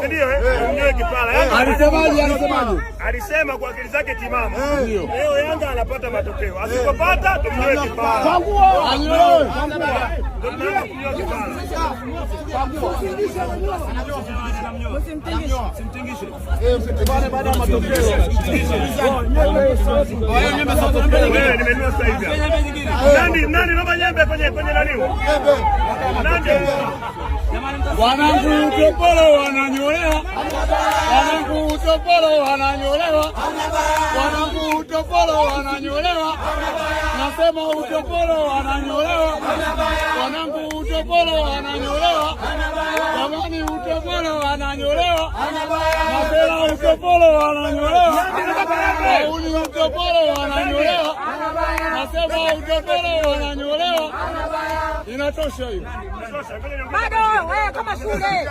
Ndio. Ndio mnyoe kipara. Alisemaje? Alisema kwa akili zake timamu. Leo Yanga anapata matokeo. Asipopata tumnyoe kipara. Anyoe. Simtingishe. Baada ya matokeo. Nimenunua sasa hivi. Nani roba nyembe kwenye nani? Nani? Wanangu utopolo wananyolewa. Wanangu utopolo wananyolewa. Wanangu utopolo wananyolewa. Nasema utopolo wananyolewa. Wanangu utopolo wananyolewa. Jamani utopolo wananyolewa. Nasema utopolo wananyolewa. Uli utopolo wananyolewa. Nasema utopolo wananyolewa. Inatosha hiyo. Bado wewe kama shule.